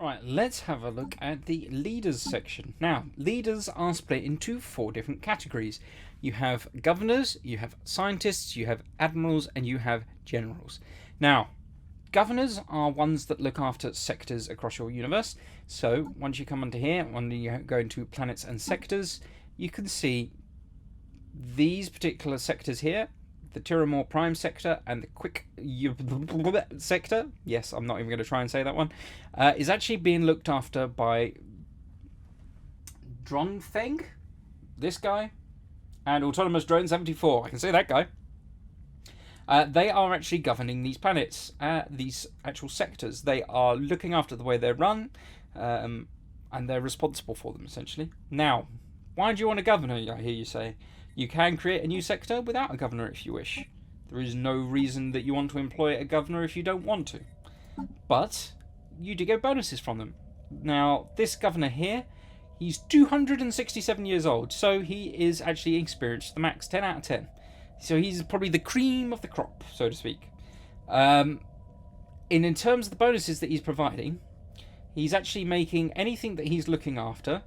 Right, let's have a look at the leaders section. Now, leaders are split into 4 different categories. You have governors, you have scientists, you have admirals, and you have generals. Now, governors are ones that look after sectors across your universe. So, once you come onto here, when you go into planets and sectors, you can see these particular sectors here. The Tiramore Prime sector and the Quick sector, yes, I'm not even going to try and say that one, is actually being looked after by Drontheng, this guy, and Autonomous Drone 74. I can say that guy. They are actually governing these planets, these actual sectors. They are looking after the way they're run, and they're responsible for them, essentially. Now, why do you want a governor, I hear you say? You can create a new sector without a governor if you wish. There is no reason that you want to employ a governor if you don't want to. But you do get bonuses from them. Now, this governor here, he's 267 years old, so he is actually experienced to the max, 10 out of 10. So he's probably the cream of the crop, so to speak. In terms of the bonuses that he's providing, he's actually making anything that he's looking after,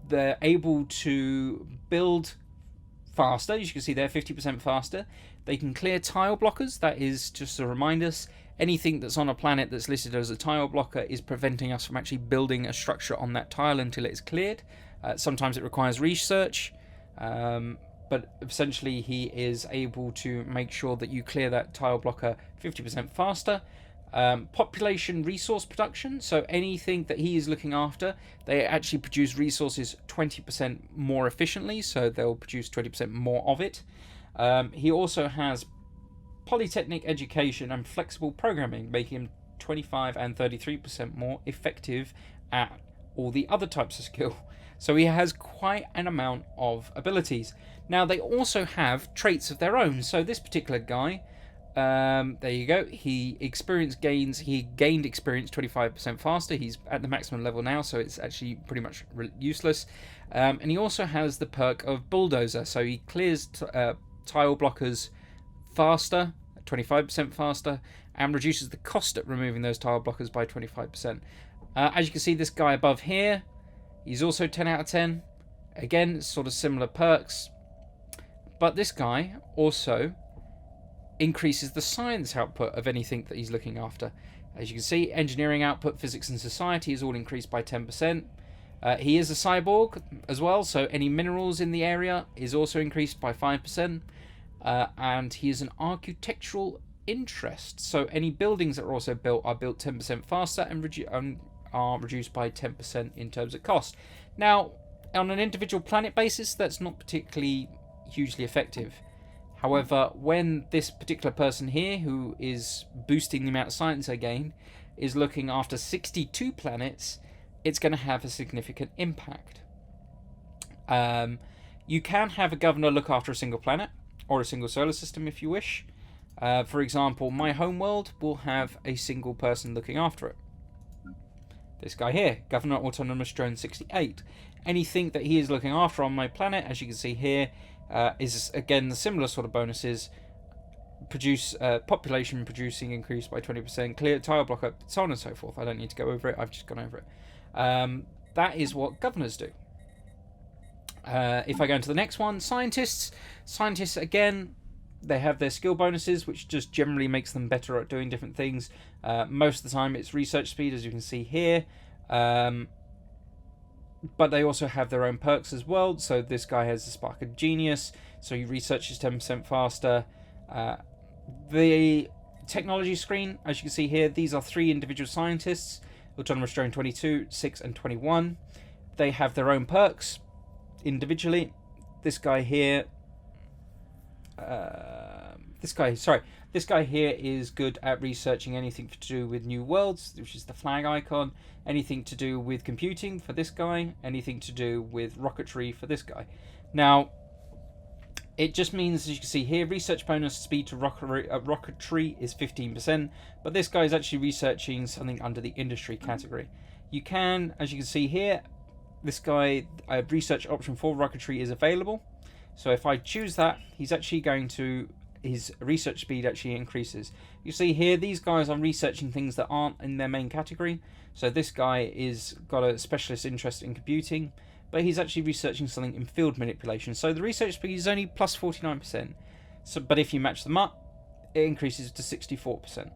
they're able to build faster. As you can see there, 50% faster. They can clear tile blockers. That is just to remind us, anything that's on a planet that's listed as a tile blocker is preventing us from actually building a structure on that tile until it's cleared. Sometimes it requires research, but essentially he is able to make sure that you clear that tile blocker 50% faster. Population resource production, so anything that he is looking after, they actually produce resources 20% more efficiently, so they'll produce 20% more of it. He also has polytechnic education and flexible programming, making him 25 and 33% more effective at all the other types of skill. So he has quite an amount of abilities. Now, they also have traits of their own, so this particular guy, there you go. He gained experience 25% faster. He's at the maximum level now, so it's actually pretty much useless. And he also has the perk of Bulldozer, so he clears tile blockers faster, 25% faster, and reduces the cost at removing those tile blockers by 25%. As you can see, this guy above here, he's also 10 out of 10. Again, sort of similar perks. But this guy also increases the science output of anything that he's looking after. As you can see, engineering output, physics and society is all increased by 10%. He is a cyborg as well, so any minerals in the area is also increased by 5%. And he is an architectural interest, so any buildings that are also built are built 10% faster and are reduced by 10% in terms of cost. Now, on an individual planet basis, that's not particularly hugely effective. However, when this particular person here, who is boosting the amount of science they gain, is looking after 62 planets, it's going to have a significant impact. You can have a governor look after a single planet, or a single solar system if you wish. For example, my homeworld will have a single person looking after it. This guy here, Governor Autonomous Drone 68. Anything that he is looking after on my planet, as you can see here, is again the similar sort of bonuses. Produce population producing increase by 20%, clear tile blocker, so on and so forth. I don't need to go over it, I've just gone over it. That is what governors do. If I go into the next one, scientists again, they have their skill bonuses, which just generally makes them better at doing different things. Most of the time it's research speed, as you can see here. But they also have their own perks as well. So this guy has the spark of genius, so he researches 10% faster. The technology screen, as you can see here, these are 3 individual scientists, Autonomous Drone 22, 6 and 21. They have their own perks individually. This guy here, this guy here is good at researching anything to do with new worlds, which is the flag icon, anything to do with computing for this guy, anything to do with rocketry for this guy. Now, it just means, as you can see here, research bonus speed to rocketry is 15%, but this guy is actually researching something under the industry category. You can, as you can see here, this guy, research option for rocketry is available. So if I choose that, he's actually going to his research speed actually increases. You see here, these guys are researching things that aren't in their main category. So this guy is got a specialist interest in computing, but he's actually researching something in field manipulation. So the research speed is only plus 49%. So, but if you match them up, it increases to 64%.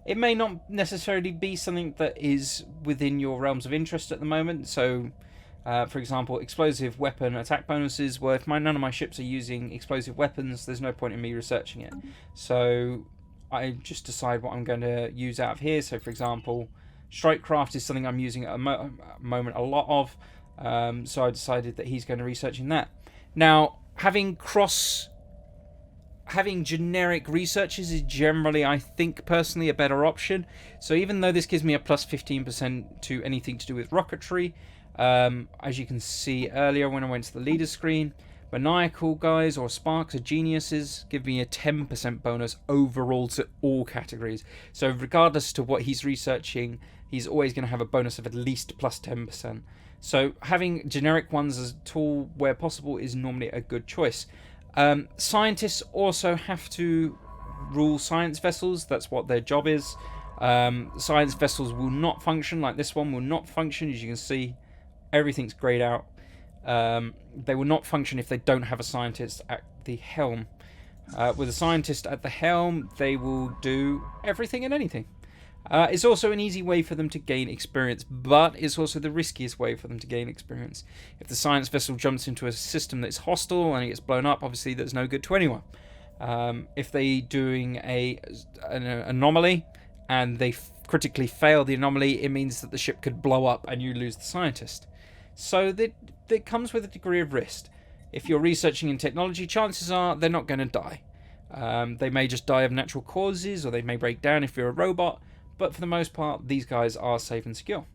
It may not necessarily be something that is within your realms of interest at the moment. So, for example, explosive weapon attack bonuses. Well, if none of my ships are using explosive weapons, there's no point in me researching it. So I just decide what I'm going to use out of here. So, for example, Strikecraft is something I'm using at a moment a lot of. So I decided that he's going to be researching that. Now, having generic researches is generally, I think personally, a better option. So even though this gives me a plus 15% to anything to do with rocketry, as you can see earlier when I went to the leader screen, maniacal guys or sparks or geniuses give me a 10% bonus overall to all categories. So regardless to what he's researching, he's always going to have a bonus of at least plus 10%. So having generic ones as a tool where possible is normally a good choice. Scientists also have to rule science vessels. That's what their job is. Science vessels will not function, like this one will not function. As you can see, everything's grayed out. They will not function if they don't have a scientist at the helm. With a scientist at the helm, they will do everything and anything. It's also an easy way for them to gain experience, but it's also the riskiest way for them to gain experience. If the science vessel jumps into a system that's hostile and it gets blown up, obviously that's no good to anyone. If they're doing an anomaly and they critically fail the anomaly, it means that the ship could blow up and you lose the scientist. So that comes with a degree of risk. If you're researching in technology, chances are they're not going to die. They may just die of natural causes, or they may break down if you're a robot. But for the most part, these guys are safe and secure.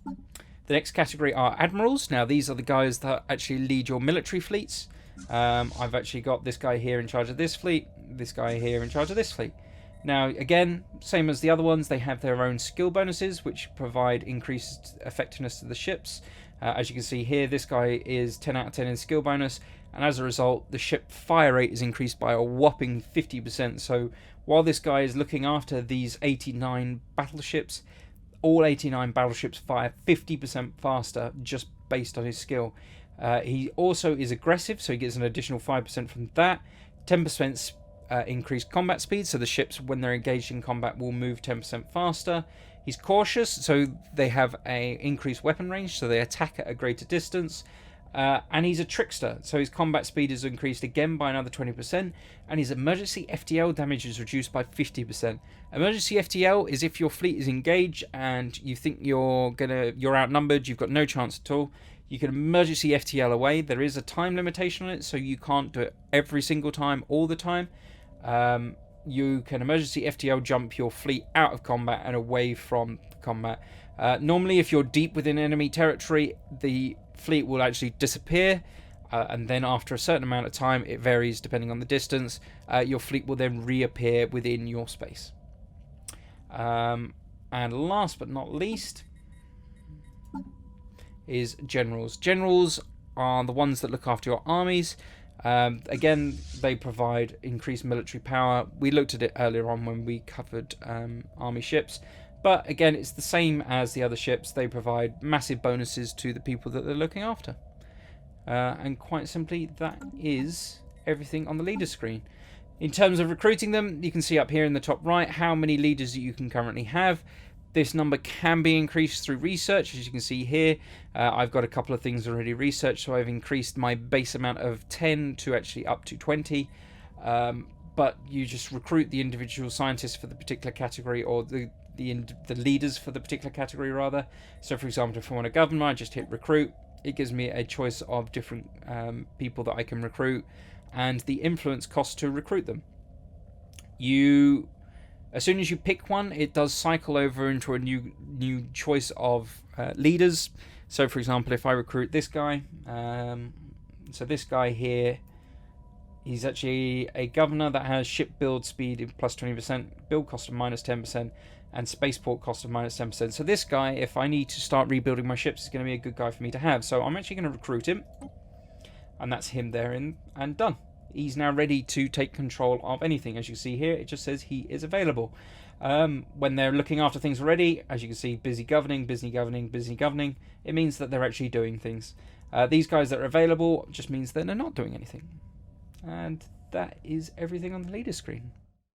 The next category are admirals. Now, these are the guys that actually lead your military fleets. I've actually got this guy here in charge of this fleet, this guy here in charge of this fleet. Now, again, same as the other ones, they have their own skill bonuses, which provide increased effectiveness to the ships. As you can see here, this guy is 10 out of 10 in skill bonus, and as a result, the ship fire rate is increased by a whopping 50%. So while this guy is looking after these 89 battleships, all 89 battleships fire 50% faster just based on his skill. He also is aggressive, so he gets an additional 5% from that. 10% increased combat speed, so the ships, when they're engaged in combat, will move 10% faster. He's cautious, so they have a increased weapon range, so they attack at a greater distance. And he's a trickster, so his combat speed is increased again by another 20%, and his emergency FTL damage is reduced by 50%. Emergency FTL is if your fleet is engaged and you think you're outnumbered, you've got no chance at all. You can emergency FTL away. There is a time limitation on it, so you can't do it every single time, all the time. You can emergency FTL jump your fleet out of combat and away from combat. Normally, if you're deep within enemy territory, the fleet will actually disappear, and then after a certain amount of time, it varies depending on the distance, your fleet will then reappear within your space. And last but not least is generals. Generals are the ones that look after your armies. Again, they provide increased military power. We looked at it earlier on when we covered army ships. But again, it's the same as the other ships. They provide massive bonuses to the people that they're looking after. And quite simply, that is everything on the leader screen. In terms of recruiting them, you can see up here in the top right how many leaders you can currently have. This number can be increased through research. As you can see here, I've got a couple of things already researched, so I've increased my base amount of 10 to actually up to 20. But you just recruit the individual scientists for the particular category, or the leaders for the particular category rather. So for example, if I want a governor, I just hit recruit. It gives me a choice of different people that I can recruit, and the influence cost to recruit them. As soon as you pick one, it does cycle over into a new choice of leaders. So for example, if I recruit this guy, so this guy here, he's actually a governor that has ship build speed in plus 20%, build cost of minus 10%, and spaceport cost of minus 10%. So this guy, if I need to start rebuilding my ships, is going to be a good guy for me to have. So I'm actually going to recruit him, and that's him there and done. he's now ready to take control of anything. As you see here, it just says he is available. When they're looking after things already, as you can see, busy governing, busy governing, busy governing, it means that they're actually doing things. These guys that are available just means that they're not doing anything. And that is everything on the leader screen.